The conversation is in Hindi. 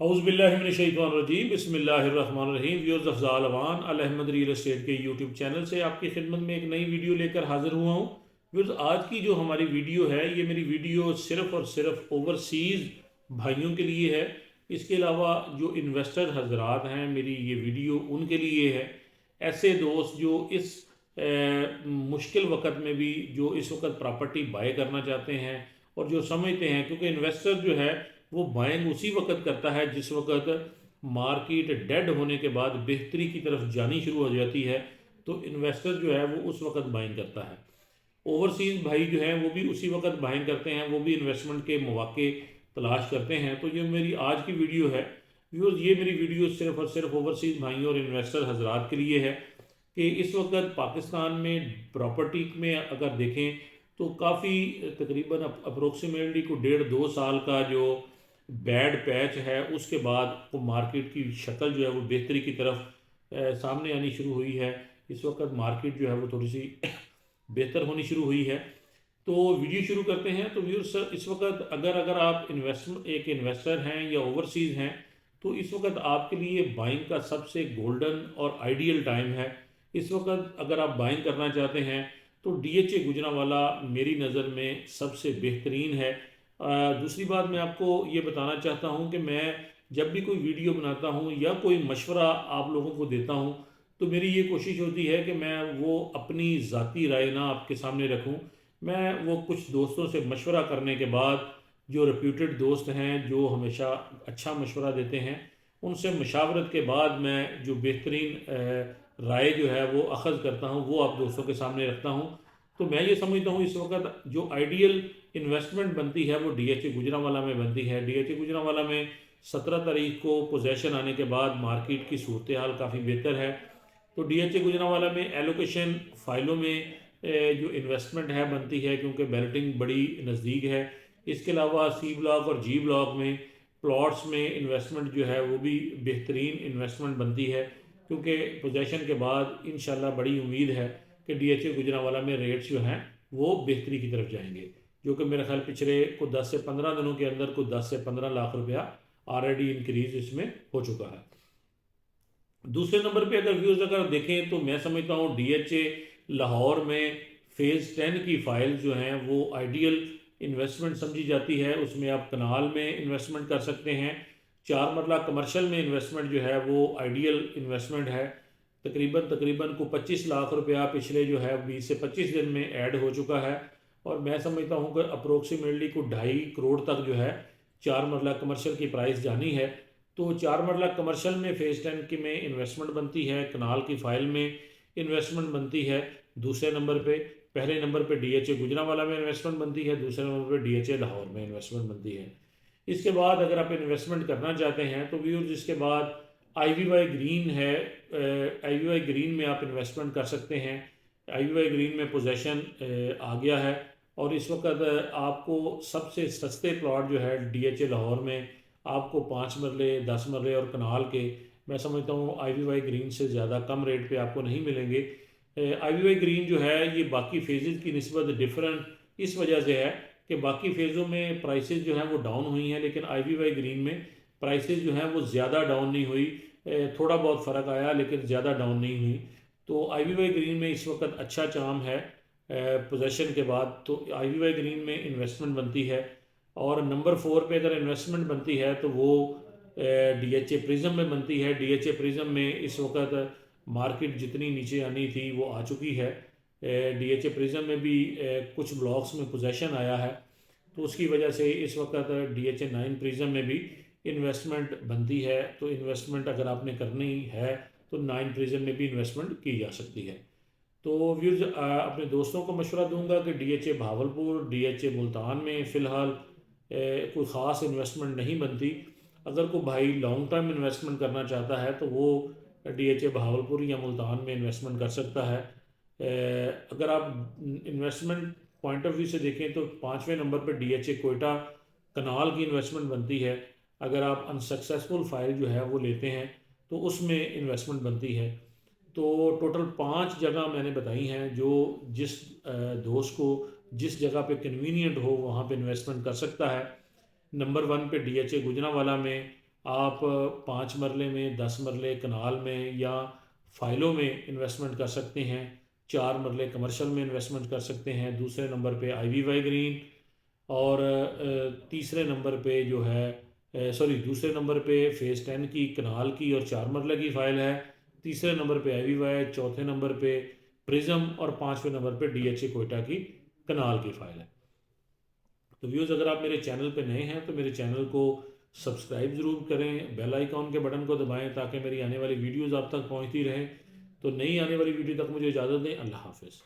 औज़ुबिल्लाहिमिनश्शैतानिर्रजीम बिस्मिल्लाहिर्रहमानिर्रहीम। व्यूअर्स, अफ़ज़ाल अवान अल अहमद रियल एस्टेट के यूट्यूब चैनल से आपकी खिदमत में एक नई वीडियो लेकर हाज़िर हुआ हूँ। व्यूअर्स, आज की जो हमारी वीडियो है, ये मेरी वीडियो सिर्फ़ और सिर्फ ओवरसीज़ भाइयों के लिए है। इसके अलावा जो इन्वेस्टर हजरात हैं, मेरी ये वीडियो उनके लिए है। ऐसे दोस्त जो इस मुश्किल वक़्त में भी जो इस वक्त प्रॉपर्टी बाय करना चाहते हैं और जो समझते हैं, क्योंकि इन्वेस्टर जो है वो बाइंग उसी वक्त करता है जिस वक्त मार्केट डेड होने के बाद बेहतरी की तरफ जानी शुरू हो जाती है, तो इन्वेस्टर जो है वो उस वक्त बाइंग करता है। ओवरसीज़ भाई जो हैं वो भी उसी वक्त बाइंग करते हैं, वो भी इन्वेस्टमेंट के मौके तलाश करते हैं। तो ये मेरी आज की वीडियो है व्यूअर्स, ये मेरी वीडियो सिर्फ़ और सिर्फ ओवरसीज़ भाइयों और इन्वेस्टर हजरात के लिए है कि इस वक्त पाकिस्तान में प्रॉपर्टी में अगर देखें तो काफ़ी तकरीबन अप्रोक्सीमेटली को 1.5-2 साल का जो बैड पैच है, उसके बाद वो मार्केट की शक्ल जो है वो बेहतरी की तरफ सामने आनी शुरू हुई है। इस वक्त मार्केट जो है वो थोड़ी सी बेहतर होनी शुरू हुई है। तो वीडियो शुरू करते हैं। तो व्यूअर्स, इस वक्त अगर अगर आप एक इन्वेस्टर हैं या ओवरसीज़ हैं, तो इस वक्त आपके लिए बाइंग का सबसे गोल्डन और आइडियल टाइम है। इस वक्त अगर आप बाइंग करना चाहते हैं तो DHA गुजरांवाला मेरी नज़र में सबसे बेहतरीन है। दूसरी बात मैं आपको ये बताना चाहता हूँ कि मैं जब भी कोई वीडियो बनाता हूँ या कोई मशवरा आप लोगों को देता हूँ, तो मेरी ये कोशिश होती है कि मैं वो अपनी ज़ाती राय ना आपके सामने रखूँ। मैं वो कुछ दोस्तों से मशवरा करने के बाद, जो रेप्यूटेड दोस्त हैं जो हमेशा अच्छा मशवरा देते हैं, उनसे मशावरत के बाद मैं जो बेहतरीन राय जो है वो अखज़ करता हूँ, वो आप दोस्तों के सामने रखता हूँ। तो मैं ये समझता हूँ इस वक्त जो आइडियल इन्वेस्टमेंट बनती है वो DHA गुजरांवाला में बनती है। DHA गुजरांवाला में 17 तारीख को पोजेशन आने के बाद मार्केट की सूरत हाल काफ़ी बेहतर है। तो DHA गुजरांवाला में एलोकेशन फाइलों में जो इन्वेस्टमेंट है बनती है, क्योंकि बैलेटिंग बड़ी नज़दीक है। इसके अलावा C ब्लॉक और G ब्लॉक में प्लॉट्स में इन्वेस्टमेंट जो है वो भी बेहतरीन इन्वेस्टमेंट बनती है, क्योंकि पोजेशन के बाद इंशाल्लाह बड़ी उम्मीद है कि DHA गुजरांवाला में रेट्स जो हैं वो बेहतरी की तरफ जाएंगे, जो कि मेरे ख्याल पिछले को 10 से 15 दिनों के अंदर को 10 से 15 लाख रुपया ऑलरेडी इंक्रीज इसमें हो चुका है। दूसरे नंबर पे अगर व्यूज़ अगर देखें तो मैं समझता हूँ DHA लाहौर में फ़ेज़ 10 की फ़ाइल जो हैं वो आइडियल इन्वेस्टमेंट समझी जाती है। उसमें आप कनाल में इन्वेस्टमेंट कर सकते हैं। 4 मरला कमर्शल में इन्वेस्टमेंट जो है वो आइडियल इन्वेस्टमेंट है। तकरीबन तकरीबन को 25 लाख रुपया पिछले जो है 20 से 25 दिन में ऐड हो चुका है। और मैं समझता हूँ कि अप्रोक्सीमेटली को 2.5 करोड़ तक जो है 4 मरला कमर्शल की प्राइस जानी है। तो 4 मरला कमर्शल में फ़ेज़ 10 की में इन्वेस्टमेंट बनती है, कनाल की फ़ाइल में इन्वेस्टमेंट बनती है दूसरे नंबर पे। पहले नंबर पे DHA गुजरांवाला में इन्वेस्टमेंट बनती है, दूसरे नंबर पे DHA लाहौर में इन्वेस्टमेंट बनती है। इसके बाद अगर आप इन्वेस्टमेंट करना चाहते हैं तो व्यूअर्स, इसके बाद IVY ग्रीन है। IVY ग्रीन में आप इन्वेस्टमेंट कर सकते हैं। IVY ग्रीन में पोजेशन आ गया है और इस वक्त आपको सबसे सस्ते प्लॉट जो है DHA लाहौर में आपको 5 मरले 10 मरले और कनाल के, मैं समझता हूँ IVY ग्रीन से ज़्यादा कम रेट पे आपको नहीं मिलेंगे। IVY ग्रीन जो है ये बाकी फेजेज़ की निस्बत डिफरेंट इस वजह से है कि बाकी फेज़ों में प्राइसेस जो हैं वो डाउन हुई हैं, लेकिन IVY ग्रीन में प्राइसेस जो हैं वो ज़्यादा डाउन नहीं हुई। थोड़ा बहुत फ़र्क आया लेकिन ज़्यादा डाउन नहीं हुई। तो IVY ग्रीन में इस वक्त अच्छा चाम है पोजेशन के बाद। तो IVY ग्रीन में इन्वेस्टमेंट बनती है। और नंबर 4 पे अगर इन्वेस्टमेंट बनती है तो वो DHA प्रिज्म में बनती है। DHA प्रिज्म में इस वक्त मार्केट जितनी नीचे आनी थी वो आ चुकी है। DHA प्रिज्म में भी कुछ ब्लॉक्स में पोजेशन आया है, तो उसकी वजह से इस वक्त DHA 9 प्रिज्म में भी इन्वेस्टमेंट बनती है। तो इन्वेस्टमेंट अगर आपने करनी है तो 9 प्रिज्म में भी इन्वेस्टमेंट की जा सकती है। तो व्यूज़, अपने दोस्तों को मशवरा दूंगा कि DHA भावलपुर, DHA मुल्तान में फ़िलहाल कोई ख़ास इन्वेस्टमेंट नहीं बनती। अगर कोई भाई लॉन्ग टर्म इन्वेस्टमेंट करना चाहता है तो वो DHA भावलपुर या मुल्तान में इन्वेस्टमेंट कर सकता है। अगर आप इन्वेस्टमेंट पॉइंट ऑफ व्यू से देखें तो 5वें नंबर पर DHA कोयटा कनाल की इन्वेस्टमेंट बनती है। अगर आप अनसक्सेसफुल फाइल जो है वो लेते हैं तो उसमें इन्वेस्टमेंट बनती है। तो टोटल 5 जगह मैंने बताई हैं जो जिस दोस्त को जिस जगह पे कन्वीनियंट हो वहाँ पे इन्वेस्टमेंट कर सकता है। नंबर 1 पे DHA गुजरांवाला में, आप 5 मरले में, 10 मरले कनाल में या फाइलों में इन्वेस्टमेंट कर सकते हैं। 4 मरले कमर्शियल में इन्वेस्टमेंट कर सकते हैं। दूसरे नंबर पे IVY ग्रीन, और तीसरे नंबर पे जो है सॉरी दूसरे नंबर पे फ़ेज़ 10 की कनाल की और 4 मरले की फ़ाइल है। तीसरे नंबर पे IVY, चौथे नंबर पे प्रिज्म और 5वें नंबर पे DHA कोयटा की कनाल की फ़ाइल है। तो व्यूज़, अगर आप मेरे चैनल पे नए हैं तो मेरे चैनल को सब्सक्राइब ज़रूर करें, बेल आइकॉन के बटन को दबाएं ताकि मेरी आने वाली वीडियोज़ आप तक पहुंचती रहें। तो नई आने वाली वीडियो तक मुझे इजाज़त दें। अल्लाह हाफ़िज़।